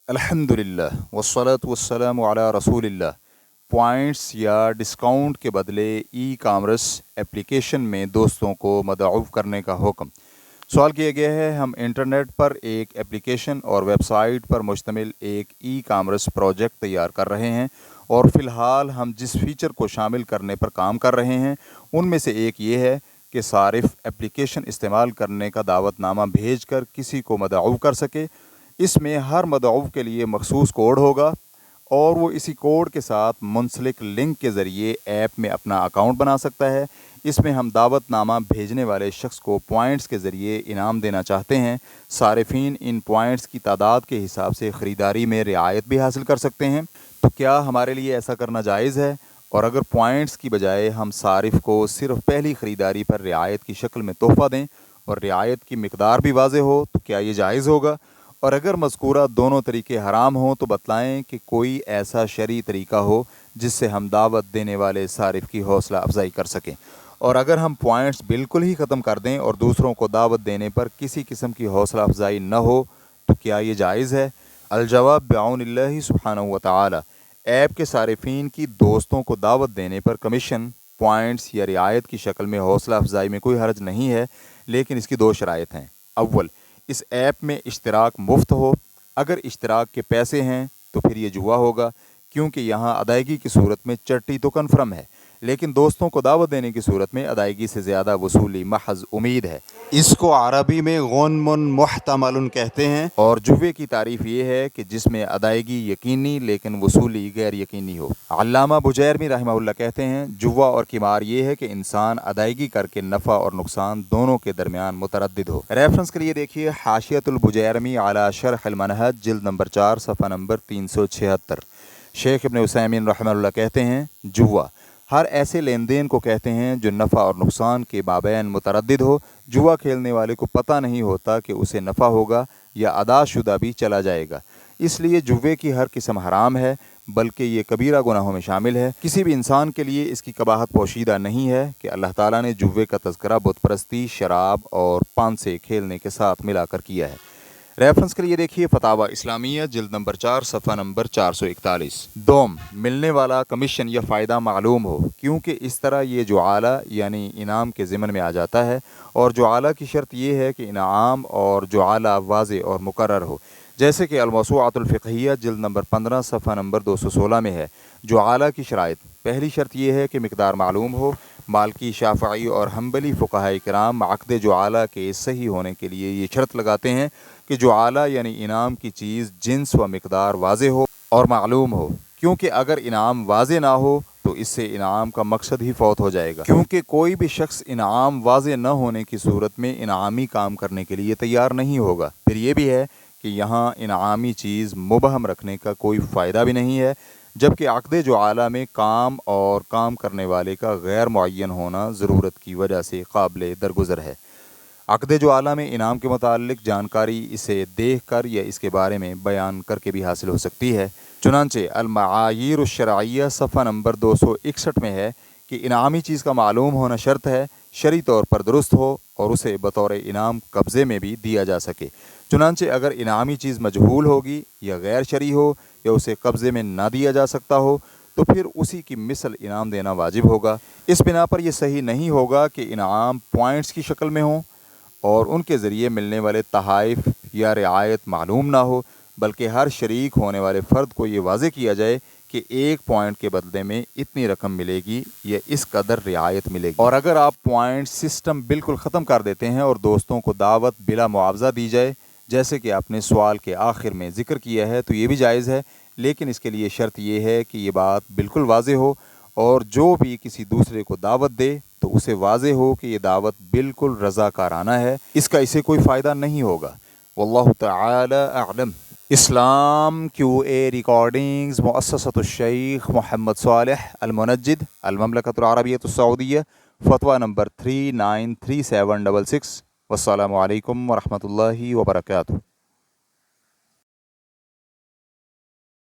अल्हम्दुलिल्लाह वस्सलातु वस्सलामु अला रसूलिल्लाह। पॉइंट्स या डिस्काउंट के बदले ई कामर्स एप्लीकेशन में दोस्तों को मदऊफ़ करने का हुक्म। सवाल किया गया है, हम इंटरनेट पर एक एप्लीकेशन और वेबसाइट पर मुश्तमिल एक ई कामर्स प्रोजेक्ट तैयार कर रहे हैं और फ़िलहाल हम जिस फ़ीचर को शामिल करने पर काम कर रहे हैं उनमें से एक ये है कि सारिफ़ एप्लीकेशन इस्तेमाल करने का दावतनामा भेजकर किसी को मदऊफ़ कर सके। इसमें हर मदऊफ़ के लिए मखसूस कोड होगा और वो इसी कोड के साथ मुंसलिक लिंक के ज़रिए ऐप में अपना अकाउंट बना सकता है। इसमें हम दावतनामा भेजने वाले शख्स को पॉइंट्स के ज़रिए इनाम देना चाहते हैं। सारिफीन इन पॉइंट्स की तादाद के हिसाब से ख़रीदारी में रियायत भी हासिल कर सकते हैं। तो क्या हमारे लिए ऐसा करना जायज़ है? और अगर पॉइंट्स की बजाय हम सारिफ़ को सिर्फ़ पहली ख़रीदारी पर रियायत की शक्ल में तोहफ़ा दें और रियायत की मिक़दार भी वाज़ेह हो तो क्या ये जायज़ होगा? और अगर मज़कूरा दोनों तरीके हराम हों तो बतलाएं कि कोई ऐसा शरई तरीका हो जिससे हम दावत देने वाले सारिफ़ की हौसला अफजाई कर सकें। और अगर हम पॉइंट्स बिल्कुल ही ख़त्म कर दें और दूसरों को दावत देने पर किसी किस्म की हौसला अफजाई न हो तो क्या ये जायज़ है? अल-जवाब बिऔनिल्लाहि सुब्हानहु व तआला। ऐप के सारिफ़ीन की दोस्तों को दावत देने पर कमीशन, पॉइंट्स या रियायत की शक्ल में हौसला अफजाई में कोई हर्ज नहीं है, लेकिन इसकी दो शराइत हैं। अव्वल, इस ऐप में इश्तराक मुफ्त हो। अगर इश्तराक के पैसे हैं तो फिर ये जुआ होगा, क्योंकि यहाँ अदायगी की सूरत में चट्टी तो कन्फर्म है, लेकिन दोस्तों को दावत देने की सूरत में अदायगी से ज़्यादा वसूली महज उम्मीद है। इसको अरबी में गुन्मुन मुहतमलुन कहते हैं। और जुए की तारीफ़ ये है कि जिसमें अदायगी यकीनी लेकिन वसूली गैर यकीनी हो। अल्लामा बुजैरमी रहमहुल्लाह कहते हैं, जुआ और किमार ये है कि इंसान अदायगी करके नफ़ा और नुकसान दोनों के दरमियान मुतरद्दिद हो। रेफरेंस के लिए देखिए हाशियतुल बुजैरमी अला शरह अल मनहज जिल्द नंबर 4 सफ़ा नंबर 376। शेख इब्न उसैमीन रहमहुल्लाह कहते हैं, जुआ हर ऐसे लेन देन को कहते हैं जो नफ़ा और नुकसान के माबैन मुतरद्दिद हो। जुआ खेलने वाले को पता नहीं होता कि उसे नफ़ा होगा या अदाशुदा भी चला जाएगा, इसलिए जुए की हर किस्म हराम है, बल्कि ये कबीरा गुनाहों में शामिल है। किसी भी इंसान के लिए इसकी कबाहत पोशीदा नहीं है कि अल्लाह ताला ने जुए का तज़किरा बुत परस्ती, शराब और पान से खेलने के साथ मिलाकर किया है। रेफरेंस के लिए देखिए फतावा इस्लामिया जिल्द नंबर 4 सफ़ा नंबर 441। दोम, मिलने वाला कमीशन या फ़ायदा मालूम हो, क्योंकि इस तरह ये जुआला यानी इनाम के ज़िमन में आ जाता है। और जुआला की शर्त ये है कि इनाम और जुआला वाज़े और मुकर्रर हो, जैसे कि अल-मौसूअतुल फ़िक़हिय्या जिल्द नंबर 15 सफ़ा नंबर 216 में है। जुआला की शराइत, पहली शर्त यह है कि मिक़दार मालूम हो। मालकी, शाफ़िई और हम्बली फ़ुक़हाए किराम अक़्द जुआला के सही होने के लिए ये शर्त लगाते हैं कि जुआला यानी इनाम की चीज़ जिन्स व मिक़दार वाज़ेह हो और मालूम हो, क्योंकि अगर इनाम वाज़ेह ना हो तो इससे इनाम का मकसद ही फ़ौत हो जाएगा। क्योंकि कोई भी शख्स इनाम वाज़ेह न होने की सूरत में इनामी काम करने के लिए तैयार नहीं होगा। फिर ये भी है कि यहाँ इनामी चीज़ मुबहम रखने का कोई फ़ायदा भी नहीं है, जबकि अक़्द जुआला में काम और काम करने वाले का गैर मुअय्यन होना ज़रूरत की वजह से काबिल दरगुज़र है। अक़्द जुआला में इनाम के मुताल्लिक़ जानकारी इसे देख कर या इसके बारे में बयान करके भी हासिल हो सकती है। चुनांचे अल-मआयीर शरइय्या सफ़ा नंबर 261 में है कि इनामी चीज़ का मालूम होना शर्त है, शरई तौर पर दुरुस्त हो और उसे बतौर इनाम कब्ज़े में भी दिया जा सके। चुनांचे अगर इनामी चीज़ मजहूल होगी या गैर शरई हो या उसे कब्ज़े में ना दिया जा सकता हो तो फिर उसी की मिसल इनाम देना वाजिब होगा। इस बिना पर यह सही नहीं होगा कि इनाम पॉइंट्स की शक्ल में हों और उनके ज़रिए मिलने वाले तहाइफ या रियायत मालूम ना हो, बल्कि हर शरीक होने वाले फ़र्द को ये वाज़ेह किया जाए कि एक पॉइंट के बदले में इतनी रकम मिलेगी या इस कदर रियायत मिलेगी। और अगर आप पॉइंट सिस्टम बिल्कुल ख़त्म कर देते हैं और दोस्तों को दावत बिला मुआवजा दी जाए, जैसे कि आपने सवाल के आखिर में ज़िक्र किया है, तो ये भी जायज़ है, लेकिन इसके लिए शर्त यह है कि ये बात बिल्कुल वाज़ेह हो और जो भी किसी दूसरे को दावत दे तो उसे वाज़ेह हो कि ये दावत बिल्कुल रज़ाकाराना है, इसका इसे कोई फ़ायदा नहीं होगा। वल्लाहु तआला अअलम। इस्लाम QA रिकॉर्डिंग्स मुअस्ससतुश शेख मोहम्मद सालेह अल मुनज्जिद अल ममलकतुल अरबिय्यतुस सऊदिय्या, फ़तवा नंबर 393766। वस्सलामु अलैकुम व रहमतुल्लाहि व बरकातुहू।